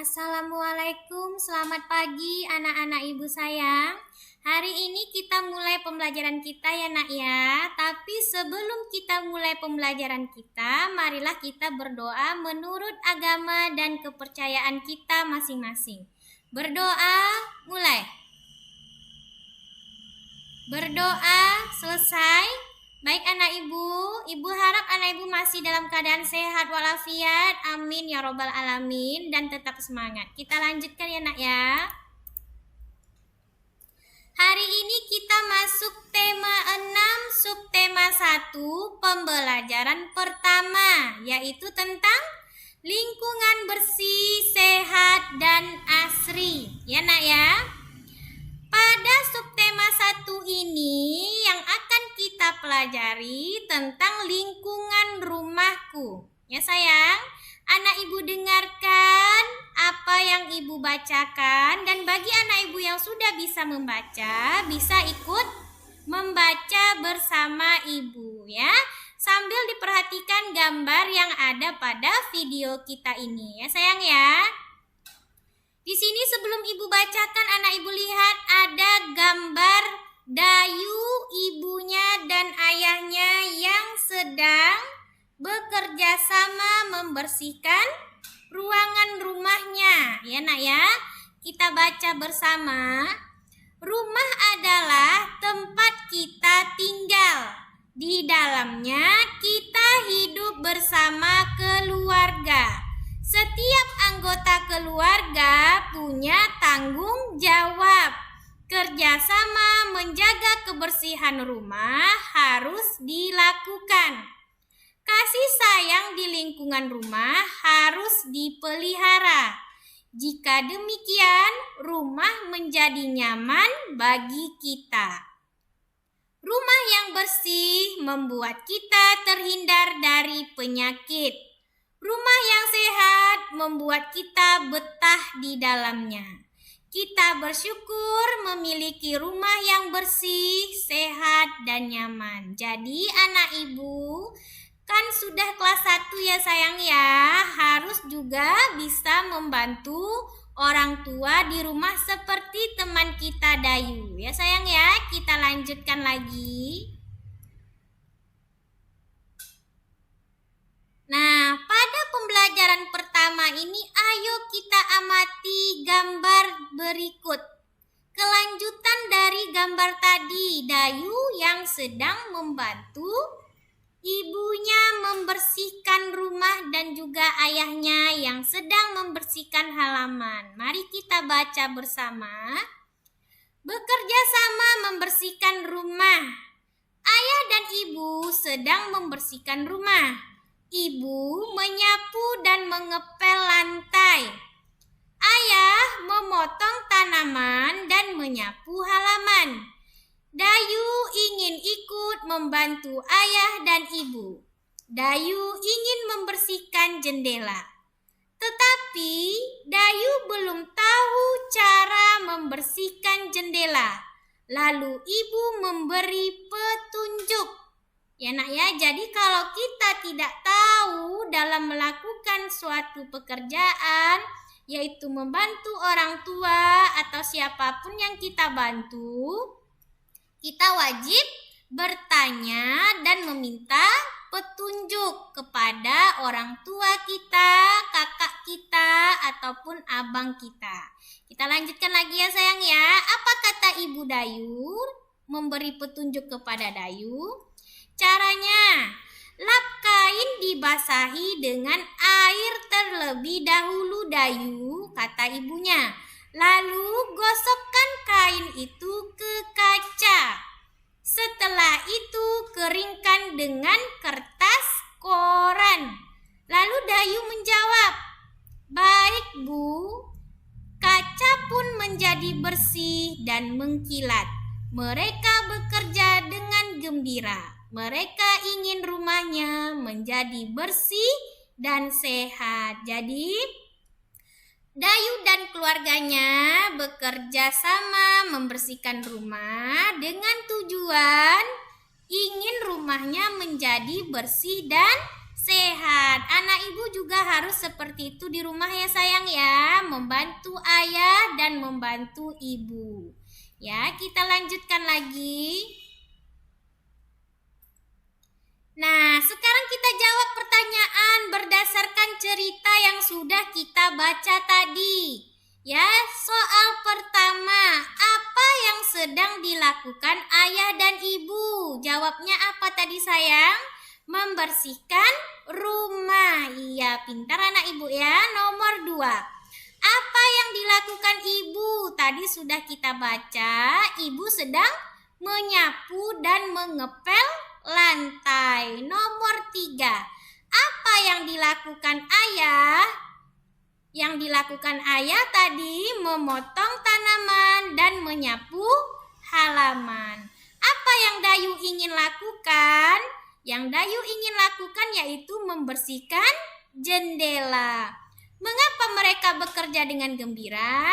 Assalamualaikum, selamat pagi anak-anak ibu sayang. Hari ini kita mulai pembelajaran kita ya nak ya. Tapi sebelum kita mulai pembelajaran kita, marilah kita berdoa menurut agama dan kepercayaan kita masing-masing. Berdoa, mulai. Berdoa, selesai. Baik anak ibu harap anak ibu masih dalam keadaan sehat walafiat, amin ya robbal alamin, dan tetap semangat. Kita lanjutkan ya nak ya. Hari ini kita masuk tema 6, subtema 1, pembelajaran pertama, yaitu tentang lingkungan bersih, sehat, dan asri. Ya nak ya. Pada subtema 1 ini yang akan kita pelajari tentang lingkungan rumahku. Ya sayang, anak ibu dengarkan apa yang ibu bacakan, dan bagi anak ibu yang sudah bisa membaca, bisa ikut membaca bersama ibu ya. Sambil diperhatikan gambar yang ada pada video kita ini ya sayang ya. Di sini sebelum ibu bacakan, anak ibu lihat ada gambar Dayu, ibunya dan ayahnya yang sedang bekerja sama membersihkan ruangan rumahnya. Ya nak ya, kita baca bersama. Rumah adalah tempat kita tinggal. Di dalamnya kita hidup bersama keluarga. Setiap anggota keluarga punya tanggung jawab. Kerjasama menjaga kebersihan rumah harus dilakukan. Kasih sayang di lingkungan rumah harus dipelihara. Jika demikian, rumah menjadi nyaman bagi kita. Rumah yang bersih membuat kita terhindar dari penyakit. Rumah yang sehat membuat kita betah di dalamnya. Kita bersyukur memiliki rumah yang bersih, sehat, dan nyaman. Jadi anak ibu kan sudah kelas 1 ya sayang ya. Harus juga bisa membantu orang tua di rumah seperti teman kita Dayu. Ya sayang ya, kita lanjutkan lagi. Nah, pada pembelajaran pertama ini ayo kita amati gambar berikut. Kelanjutan dari gambar tadi, Dayu yang sedang membantu ibunya membersihkan rumah dan juga ayahnya yang sedang membersihkan halaman. Mari kita baca bersama. Bekerja sama membersihkan rumah. Ayah dan ibu sedang membersihkan rumah. Ibu menyapu dan mengepel lantai. Ayah memotong tanaman dan menyapu halaman. Dayu ingin ikut membantu ayah dan ibu. Dayu ingin membersihkan jendela. Tetapi Dayu belum tahu cara membersihkan jendela. Lalu ibu memberi petunjuk. Ya nak ya, jadi kalau kita tidak tahu dalam melakukan suatu pekerjaan, yaitu membantu orang tua atau siapapun yang kita bantu, kita wajib bertanya dan meminta petunjuk kepada orang tua kita, kakak kita, ataupun abang kita. Kita lanjutkan lagi ya sayang ya. Apa kata Ibu Dayu memberi petunjuk kepada Dayu? Caranya, lap kain dibasahi dengan air terlebih dahulu Dayu, kata ibunya. Lalu gosokkan kain itu ke kaca. Setelah itu keringkan dengan kertas koran. Lalu Dayu menjawab, baik Bu. Kaca pun menjadi bersih dan mengkilat. Mereka bekerja dengan gembira. Mereka ingin rumahnya menjadi bersih dan sehat. Jadi Dayu dan keluarganya bekerja sama membersihkan rumah dengan tujuan ingin rumahnya menjadi bersih dan sehat. Anak ibu juga harus seperti itu di rumah ya sayang ya, membantu ayah dan membantu ibu. Ya, kita lanjutkan lagi. Nah, sekarang kita jawab pertanyaan berdasarkan cerita yang sudah kita baca tadi. Ya, soal pertama, apa yang sedang dilakukan ayah dan ibu? Jawabnya apa tadi sayang? Membersihkan rumah. Iya, pintar anak ibu ya. Nomor 2. Apa yang dilakukan ibu? Tadi sudah kita baca, ibu sedang menyapu dan mengepel lantai. Nomor 3. Apa yang dilakukan ayah? Yang dilakukan ayah tadi memotong tanaman dan menyapu halaman. Apa yang Dayu ingin lakukan? Yang Dayu ingin lakukan yaitu membersihkan jendela. Mengapa mereka bekerja dengan gembira?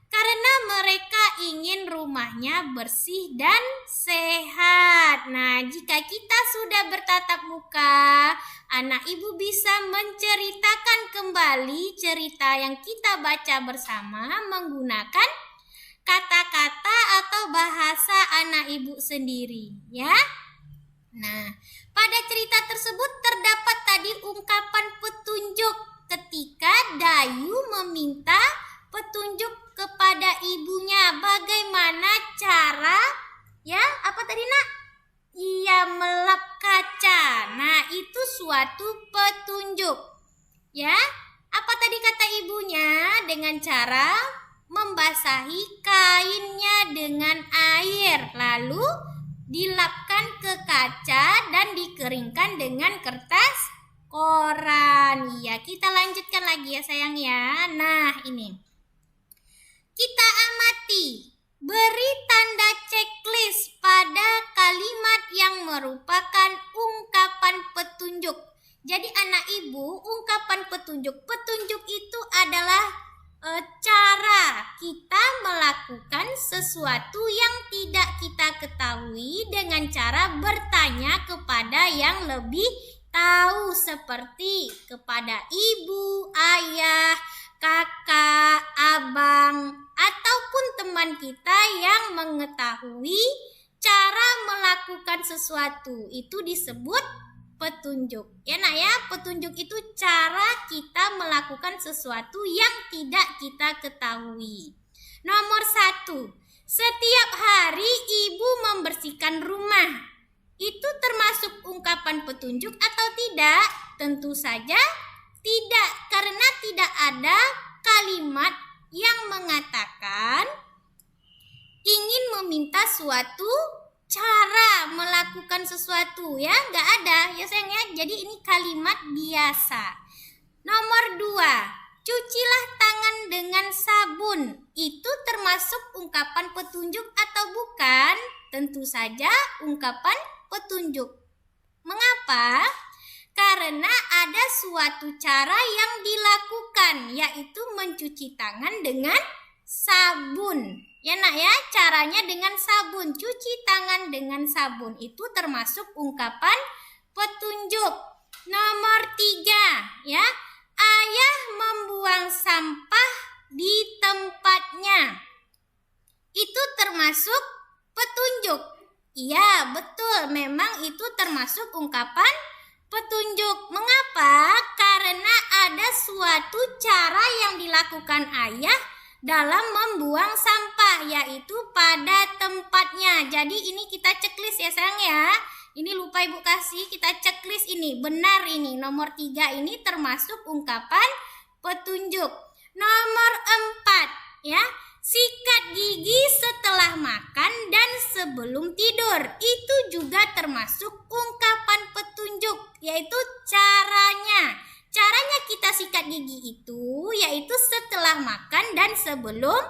Karena mereka ingin rumahnya bersih dan sehat. Nah, jika kita sudah bertatap muka, anak ibu bisa menceritakan kembali cerita yang kita baca bersama menggunakan kata-kata atau bahasa anak ibu sendiri, ya. Nah, pada cerita tersebut terdapat tadi ungkapan petunjuk ketika Dayu meminta petunjuk kepada ibunya bagaimana cara, ya, apa tadi nak? Ia melap kaca. Nah, itu suatu petunjuk. Ya, apa tadi kata ibunya? Dengan cara membasahi kainnya dengan air, lalu dilapkan ke kaca dan dikeringkan dengan kertas koran. Iya, kita lanjutkan lagi ya sayang ya. Nah, ini. Kita amati. Beri tanda checklist pada kalimat yang merupakan ungkapan petunjuk. Jadi anak ibu, ungkapan petunjuk. Petunjuk itu adalah cara kita melakukan sesuatu yang tidak kita ketahui dengan cara bertanya kepada yang lebih tahu, seperti kepada ibu, ayah, kakak, abang, ataupun teman kita yang mengetahui cara melakukan sesuatu. Itu disebut petunjuk. Ya nak ya, petunjuk itu cara kita melakukan sesuatu yang tidak kita ketahui. Nomor 1, setiap hari ibu membersihkan rumah. Itu termasuk ungkapan petunjuk atau tidak? Tentu saja tidak, karena tidak ada kalimat yang mengatakan ingin meminta suatu cara melakukan sesuatu, ya, nggak ada ya sayang ya. Jadi ini kalimat biasa. Nomor 2, cucilah tangan dengan sabun. Itu termasuk ungkapan petunjuk atau bukan? Tentu saja ungkapan petunjuk. Mengapa? Karena ada suatu cara yang dilakukan, yaitu mencuci tangan dengan sabun. Ya nak ya, caranya dengan sabun. Cuci tangan dengan sabun itu termasuk ungkapan petunjuk. Nomor 3, ya. Ayah membuang sampah di tempatnya. Itu termasuk petunjuk. Iya, betul. Memang itu termasuk ungkapan petunjuk. Mengapa? Karena ada suatu cara yang dilakukan ayah dalam membuang sampah, yaitu pada tempatnya. Jadi ini kita checklist ya sayang ya. Ini lupa ibu kasih, kita checklist ini. Benar ini, nomor 3 ini termasuk ungkapan petunjuk. Nomor 4, ya. Sikat gigi setelah makan dan sebelum tidur. Itu juga termasuk ungkapan petunjuk, yaitu caranya. Caranya kita sikat gigi itu yaitu setelah makan dan sebelum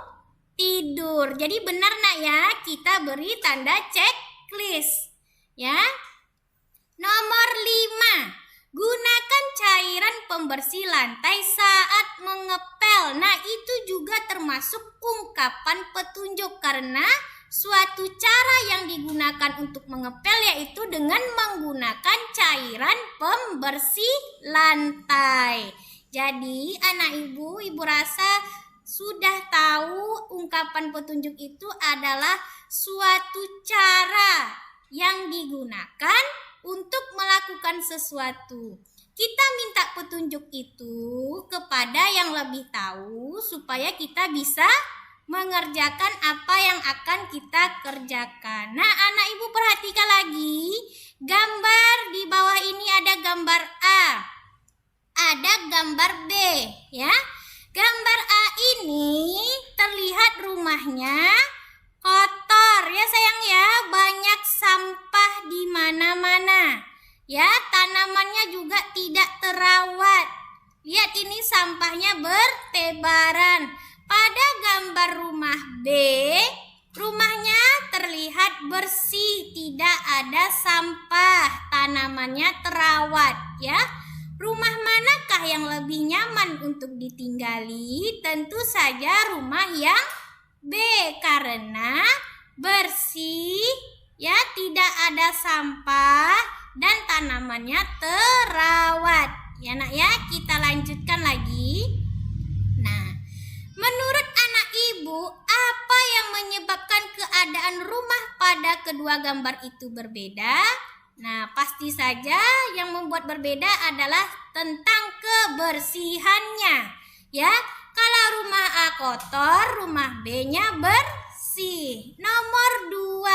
tidur. Jadi benar nak ya, kita beri tanda checklist. Ya. Nomor 5, gunakan cairan pembersih lantai saat mengepel. Nah, itu juga termasuk ungkapan petunjuk karena suatu cara yang digunakan untuk mengepel yaitu dengan menggunakan cairan pembersih lantai. Jadi anak ibu rasa sudah tahu ungkapan petunjuk itu adalah suatu cara yang digunakan untuk melakukan sesuatu. Kita minta petunjuk itu kepada yang lebih tahu supaya kita bisa mengerjakan apa yang akan kita kerjakan. Nah, anak ibu perhatikan lagi. Gambar di bawah ini ada gambar A. Ada gambar B, ya. Gambar A ini terlihat rumahnya kotor, ya sayang ya. Banyak sampah di mana-mana. Ya, tanamannya juga tidak terawat. Lihat ini sampahnya bertebaran. Pada gambar rumah B, rumahnya terlihat bersih, tidak ada sampah, tanamannya terawat, ya. Rumah manakah yang lebih nyaman untuk ditinggali? Tentu saja rumah yang B, karena bersih, ya, tidak ada sampah dan tanamannya terawat. Ya nak ya, kita lanjutkan lagi. Nah, menurut anak ibu, apa yang menyebabkan keadaan rumah pada kedua gambar itu berbeda? Nah, pasti saja yang membuat berbeda adalah tentang kebersihannya. Ya, kalau rumah A kotor, rumah B-nya bersih. Nomor 2.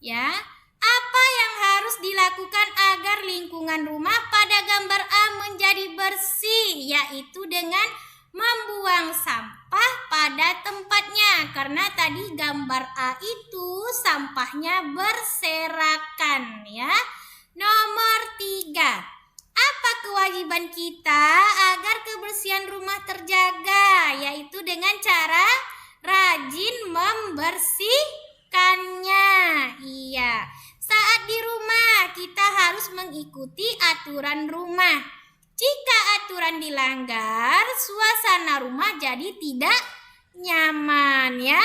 Ya, apa yang harus dilakukan agar lingkungan rumah pada gambar A menjadi bersih? Yaitu dengan membuang sampah pada tempatnya. Karena tadi gambar A itu sampahnya berserakan, ya. Nomor 3. Apa kewajiban kita agar kebersihan rumah terjaga? Yaitu dengan cara rajin membersihkannya. Iya. Saat di rumah kita harus mengikuti aturan rumah. Jika aturan dilanggar, suasana rumah jadi tidak nyaman, ya.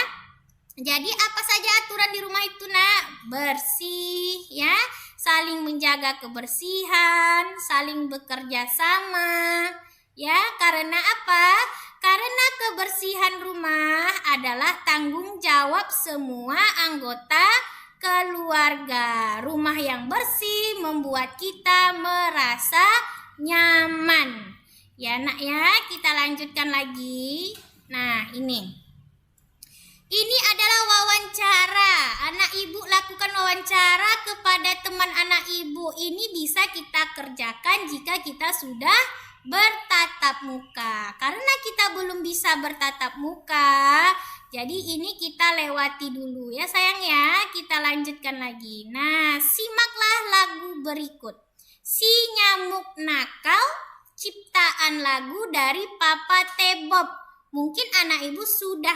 Jadi apa saja aturan di rumah itu, nak? Bersih, ya. Saling menjaga kebersihan, saling bekerja sama, ya. Karena apa? Karena kebersihan rumah adalah tanggung jawab semua anggota keluarga. Rumah yang bersih membuat kita merasa nyaman. Ya nak ya, kita lanjutkan lagi. Nah, ini adalah wawancara. Anak ibu lakukan wawancara kepada teman anak ibu. Ini bisa kita kerjakan jika kita sudah bertatap muka. Karena kita belum bisa bertatap muka, jadi ini kita lewati dulu ya sayang ya. Kita lanjutkan lagi. Nah, simaklah lagu berikut. Si Nyamuk Nakal, ciptaan lagu dari Papa T. Bob. Mungkin anak ibu sudah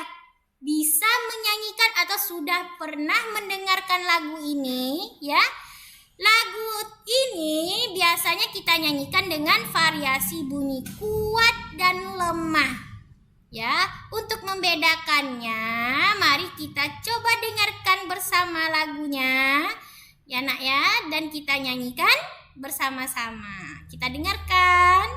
bisa menyanyikan atau sudah pernah mendengarkan lagu ini, ya. Lagu ini biasanya kita nyanyikan dengan variasi bunyi kuat dan lemah. Ya, untuk membedakannya, mari kita coba dengarkan bersama lagunya. Ya, Nak ya, dan kita nyanyikan bersama-sama. Kita dengarkan.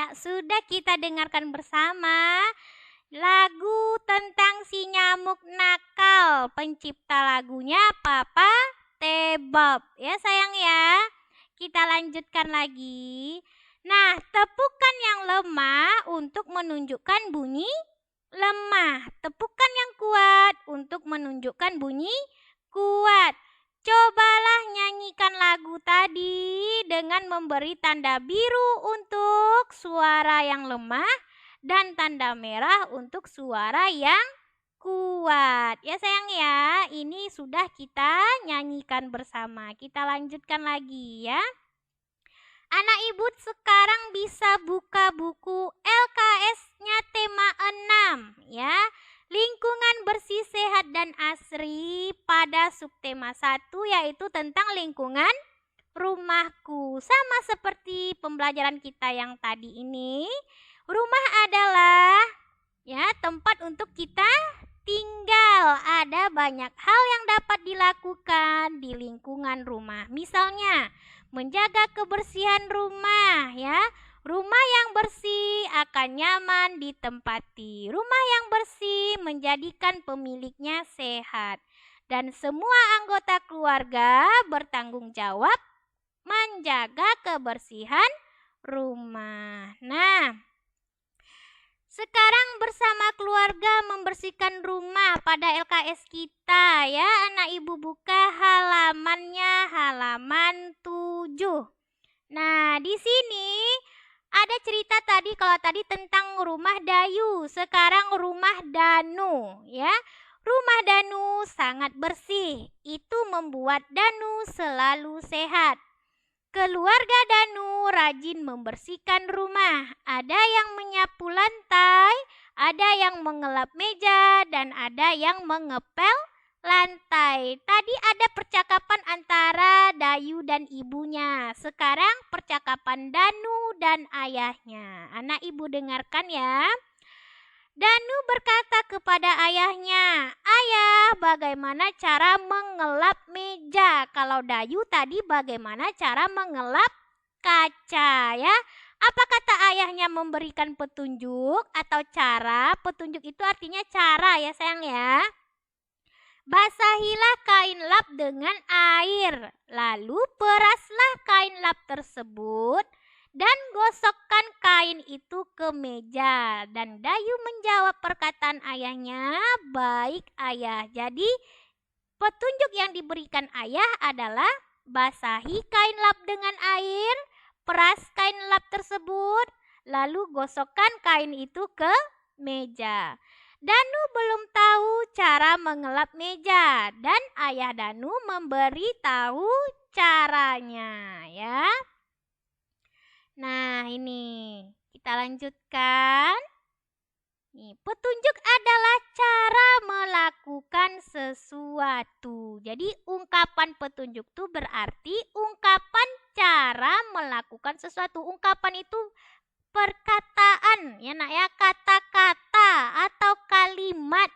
ya, sudah kita dengarkan bersama lagu tentang si nyamuk nakal. Pencipta lagunya Papa T. Bob. Ya sayang ya. Kita lanjutkan lagi. Nah, tepukan yang lemah untuk menunjukkan bunyi lemah. Tepukan yang kuat untuk menunjukkan bunyi kuat. Cobalah nyanyikan lagu tadi dengan memberi tanda biru untuk suara yang lemah dan tanda merah untuk suara yang kuat. Ya sayang ya, ini sudah kita nyanyikan bersama. Kita lanjutkan lagi ya. Anak ibu sekarang bisa buka buku LKS-nya tema 6 ya. Lingkungan bersih, sehat, dan asri pada subtema 1 yaitu tentang lingkungan rumahku. Sama seperti pembelajaran kita yang tadi ini, rumah adalah ya tempat untuk kita tinggal. Ada banyak hal yang dapat dilakukan di lingkungan rumah. Misalnya, menjaga kebersihan rumah ya. Rumah yang bersih akan nyaman ditempati. Rumah yang bersih menjadikan pemiliknya sehat. Dan semua anggota keluarga bertanggung jawab menjaga kebersihan rumah. Nah, sekarang bersama keluarga membersihkan rumah pada LKS kita ya. Anak ibu buka halamannya, halaman 7. Nah, di sini ada cerita tadi, kalau tadi tentang rumah Dayu, sekarang rumah Danu ya. Rumah Danu sangat bersih, itu membuat Danu selalu sehat. Keluarga Danu rajin membersihkan rumah. Ada yang menyapu lantai, ada yang mengelap meja, dan ada yang mengepel lantai. Tadi ada percakapan antara Dayu dan ibunya. Sekarang percakapan Danu dan ayahnya. Anak ibu dengarkan ya. Danu berkata kepada ayahnya, "Ayah, bagaimana cara mengelap meja?" Kalau Dayu tadi bagaimana cara mengelap kaca ya. Apa kata ayahnya memberikan petunjuk atau cara? Petunjuk itu artinya cara ya sayang ya. Basahilah kain lap dengan air, lalu peraslah kain lap tersebut dan gosokkan kain itu ke meja. Dan Dayu menjawab perkataan ayahnya, "Baik ayah." Jadi petunjuk yang diberikan ayah adalah basahi kain lap dengan air, peras kain lap tersebut, lalu gosokkan kain itu ke meja. Danu belum tahu cara mengelap meja dan ayah Danu memberi tahu caranya ya. Nah, ini kita lanjutkan. Nih, petunjuk adalah cara melakukan sesuatu. Jadi ungkapan petunjuk itu berarti ungkapan cara melakukan sesuatu. Ungkapan itu perkataan ya nak ya, kata-kata atau kalimat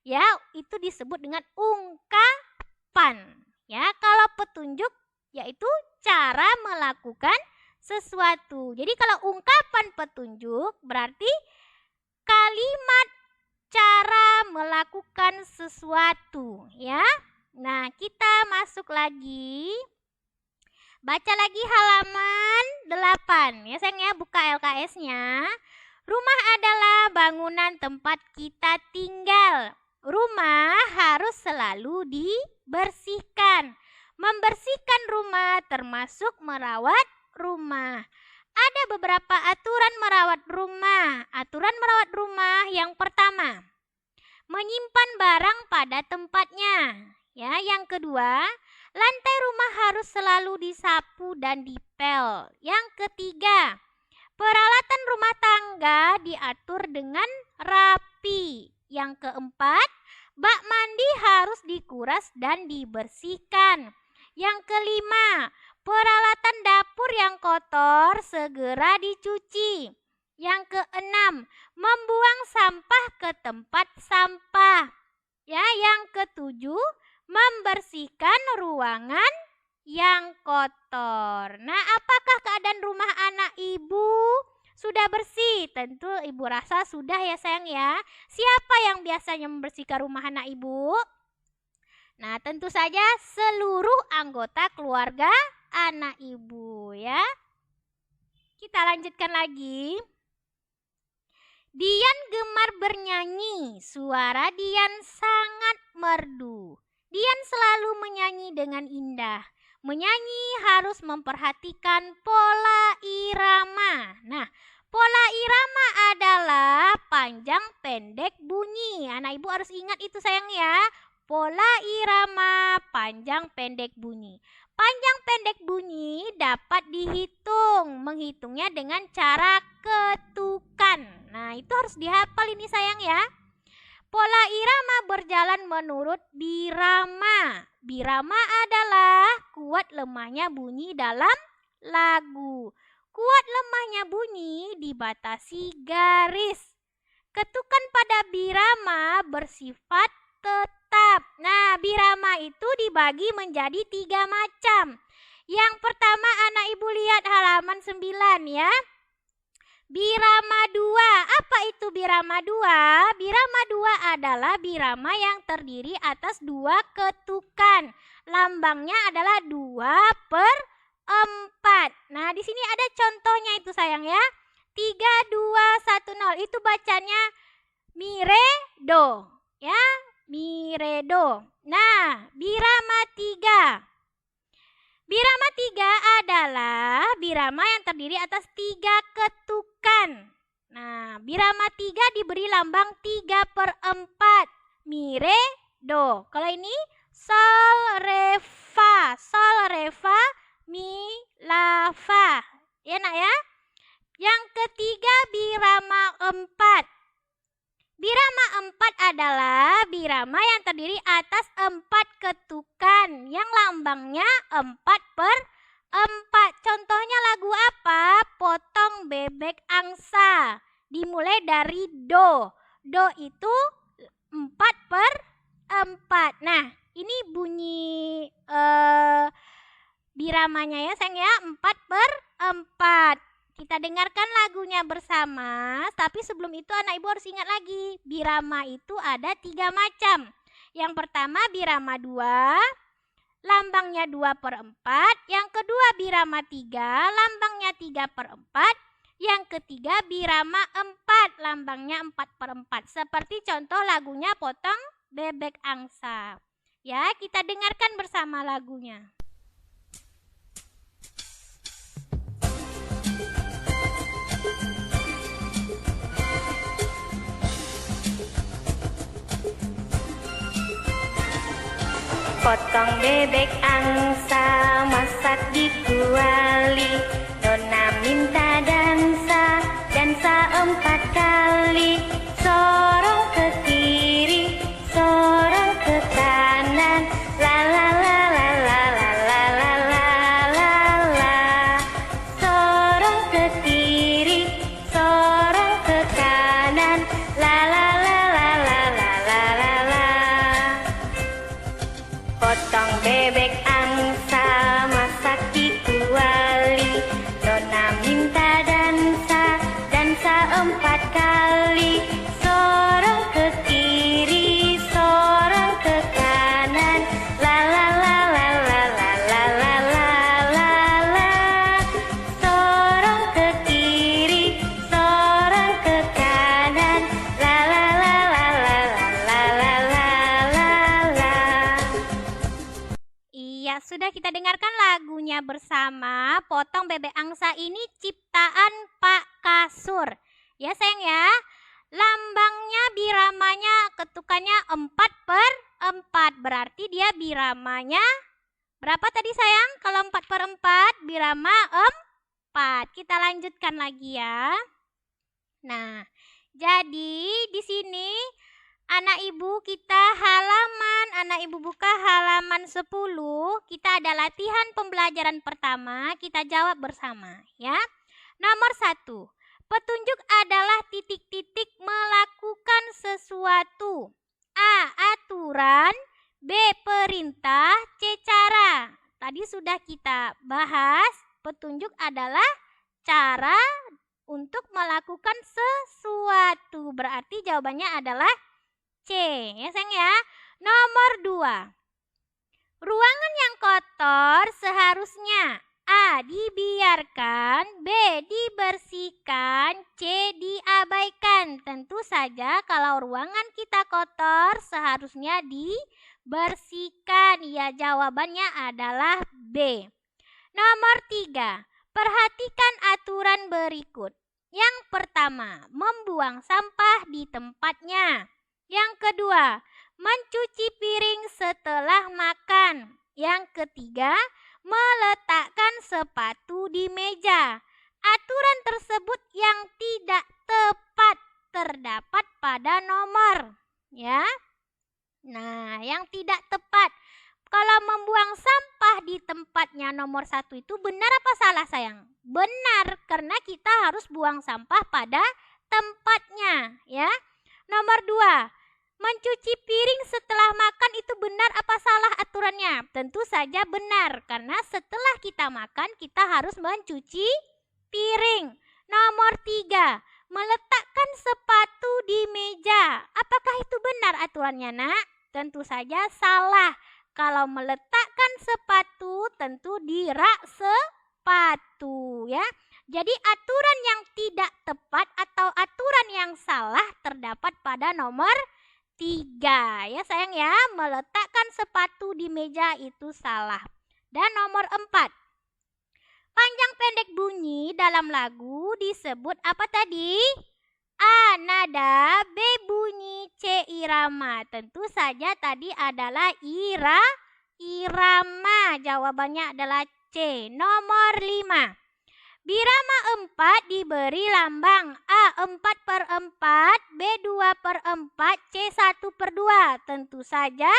ya, itu disebut dengan ungkapan ya. Kalau petunjuk yaitu cara melakukan sesuatu. Jadi kalau ungkapan petunjuk berarti kalimat cara melakukan sesuatu ya. Nah, kita masuk lagi. Baca lagi halaman 8 ya sayang ya, buka LKS-nya. Rumah adalah bangunan tempat kita tinggal. Rumah harus selalu dibersihkan. Membersihkan rumah termasuk merawat rumah. Ada beberapa aturan merawat rumah. Aturan merawat rumah yang pertama, menyimpan barang pada tempatnya. Ya, yang kedua, lantai rumah harus selalu disapu dan dipel. Yang ketiga, peralatan rumah tangga diatur dengan rapi. Yang keempat, bak mandi harus dikuras dan dibersihkan. Yang kelima, peralatan dapur yang kotor segera dicuci. Yang keenam, membuang sampah ke tempat sampah. Ya, yang ketujuh, membersihkan ruangan yang kotor. Nah, apakah keadaan rumah anak ibu? sudah bersih? Tentu ibu rasa sudah ya sayang ya. Siapa yang biasanya membersihkan rumah anak ibu? Nah, tentu saja seluruh anggota keluarga anak ibu ya. Kita lanjutkan lagi. Dian gemar bernyanyi, suara Dian sangat merdu. Dian selalu menyanyi dengan indah. Menyanyi harus memperhatikan pola irama. Nah, pola irama adalah panjang pendek bunyi. Anak ibu harus ingat itu sayang ya. Pola irama panjang pendek bunyi. Panjang pendek bunyi dapat dihitung. Menghitungnya dengan cara ketukan. Nah, itu harus dihafal ini sayang ya. Pola irama berjalan menurut birama. Birama adalah kuat lemahnya bunyi dalam lagu. Kuat lemahnya bunyi dibatasi garis. Ketukan pada birama bersifat tetap. Nah, birama itu dibagi menjadi 3 macam. Yang pertama anak ibu lihat halaman 9 ya. Birama 2. Apa itu birama 2? Birama 2 adalah birama yang terdiri atas 2 ketukan. Lambangnya adalah 2/4. Nah, di sini ada contohnya itu sayang ya. 3, 2, 1, 0. Itu bacanya mi, re, do. Ya, mi, re, do. Nah, birama 3. Birama 3 adalah birama yang terdiri atas 3 ketukan. Nah, birama 3 diberi lambang 3/4. Mi, re, do. Kalau ini sol, re, fa. Sol, re, fa, mi, la, fa. Ya nak ya. Yang ketiga birama 4. Birama 4 adalah birama yang terdiri atas 4 ketukan yang lambangnya 4/4. Contohnya lagu apa? Potong bebek angsa. Dimulai dari do. Do itu 4/4. Nah, ini bunyi biramanya ya sayang ya, 4/4. Kita dengarkan lagunya bersama, tapi sebelum itu anak ibu harus ingat lagi, birama itu ada 3 macam. Yang pertama birama 2, lambangnya 2/4. Yang kedua birama 3, lambangnya 3/4. Yang ketiga birama 4, lambangnya 4/4. Seperti contoh lagunya Potong Bebek Angsa. Ya, kita dengarkan bersama lagunya. Potong bebek angsa, masak di kuali. Nona minta dansa, dansa 4 kali. Sorong ke kiri, sorong ke kanan. La la la la la la la la la la la. Sorong ke kiri, sorong ke kanan. La la la la la la la la la. Potong bebek angsa, masak di kuali. Nona minta dansa, dansa 4 kali. Sorong ke kiri, sorong ke kanan. La la la la la la la la la la la. Sorong ke kiri, sorong ke kanan. La la la la la la la la la la. Iya, sudah kita dengarkan lagunya bersama. Potong Bebek Angsa ini ciptaan Pak Kasur. Ya sayang ya. Lambangnya biramanya ketukannya 4/4. Berarti dia biramanya berapa tadi sayang? Kalau 4/4 birama 4. Kita lanjutkan lagi ya. Nah, jadi di sini anak ibu anak ibu buka halaman 10, kita ada latihan pembelajaran pertama, kita jawab bersama ya. Nomor 1, petunjuk adalah titik-titik melakukan sesuatu. A. Aturan. B. Perintah. C. Cara. Tadi sudah kita bahas, petunjuk adalah cara untuk melakukan sesuatu. Berarti jawabannya adalah C. Ya sayang ya. Nomor 2. Ruangan yang kotor seharusnya A. Dibiarkan, B. Dibersihkan, C. Diabaikan. Tentu saja kalau ruangan kita kotor seharusnya dibersihkan. Ya, jawabannya adalah B. Nomor 3. Perhatikan aturan berikut. Yang pertama, membuang sampah di tempatnya. Yang kedua, mencuci piring setelah makan. Yang ketiga, meletakkan sepatu di meja. Aturan tersebut yang tidak tepat terdapat pada nomor, ya. Nah, yang tidak tepat. Kalau membuang sampah di tempatnya nomor 1 itu benar apa salah sayang? Benar, karena kita harus buang sampah pada tempatnya, ya. Nomor 2, mencuci piring setelah makan itu benar apa salah aturannya? Tentu saja benar, karena setelah kita makan kita harus mencuci piring. Nomor 3, meletakkan sepatu di meja. Apakah itu benar aturannya, Nak? Tentu saja salah. Kalau meletakkan sepatu tentu di rak sepatu, ya. Jadi aturan yang tidak tepat atau aturan yang salah terdapat pada nomor 3, ya sayang ya. Meletakkan sepatu di meja itu salah. Dan nomor 4, panjang pendek bunyi dalam lagu disebut apa tadi? A. Nada, B. Bunyi, C. Irama. Tentu saja tadi adalah irama. Jawabannya adalah C. Nomor 5. Birama 4 diberi lambang A 4/4, B 2/4, C 1/2. Tentu saja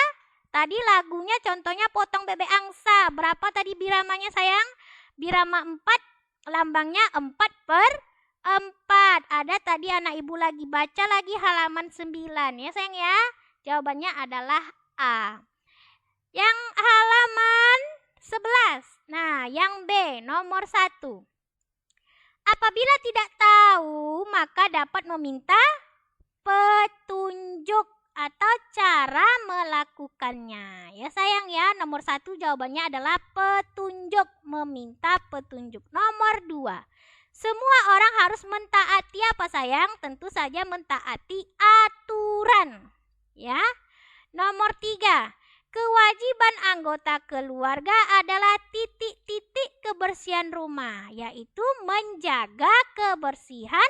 tadi lagunya contohnya potong bebek angsa. Berapa tadi biramanya sayang? Birama 4 lambangnya 4/4. Ada tadi anak ibu lagi baca lagi halaman 9 ya sayang ya. Jawabannya adalah A. Yang halaman 11. Nah, yang B nomor 1. Apabila tidak tahu, maka dapat meminta petunjuk atau cara melakukannya. Ya sayang ya, nomor 1 jawabannya adalah petunjuk, meminta petunjuk. Nomor 2, semua orang harus mentaati apa sayang? Tentu saja mentaati aturan. Ya. Nomor 3, kewajiban anggota keluarga adalah titik-titik kebersihan rumah, yaitu menjaga kebersihan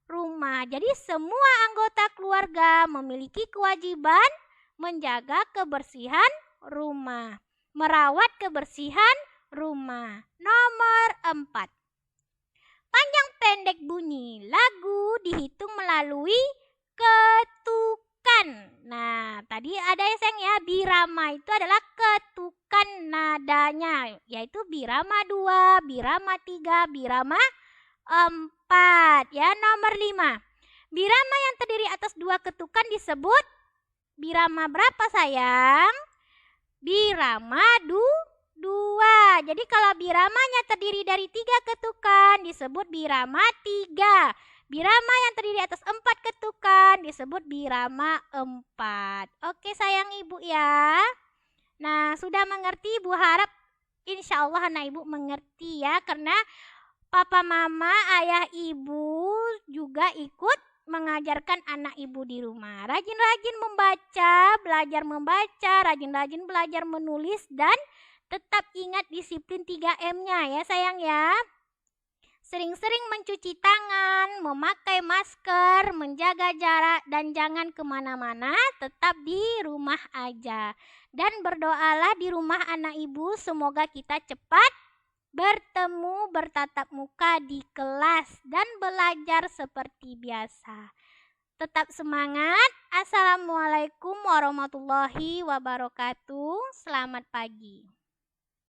rumah. Jadi semua anggota keluarga memiliki kewajiban menjaga kebersihan rumah, merawat kebersihan rumah. Nomor 4, panjang pendek bunyi lagu dihitung melalui ketukan. Nah, tadi ada ya sayang ya, birama itu adalah ketukan nadanya, yaitu birama 2, birama 3, birama 4. Ya, nomor 5. Birama yang terdiri atas 2 ketukan disebut birama berapa sayang? Birama 2. Jadi kalau biramanya terdiri dari 3 ketukan disebut birama 3. Birama yang terdiri atas 4 ketukan disebut birama 4. Oke sayang ibu ya. Nah, sudah mengerti? Ibu harap insya Allah anak ibu mengerti ya. Karena papa mama, ayah ibu juga ikut mengajarkan anak ibu di rumah. Rajin-rajin membaca, rajin-rajin belajar menulis, dan tetap ingat disiplin 3M-nya ya sayang ya. Sering-sering mencuci tangan, memakai masker, menjaga jarak, dan jangan kemana-mana, tetap di rumah aja. Dan berdoalah di rumah anak ibu, semoga kita cepat bertemu, bertatap muka di kelas, dan belajar seperti biasa. Tetap semangat. Assalamualaikum warahmatullahi wabarakatuh. Selamat pagi.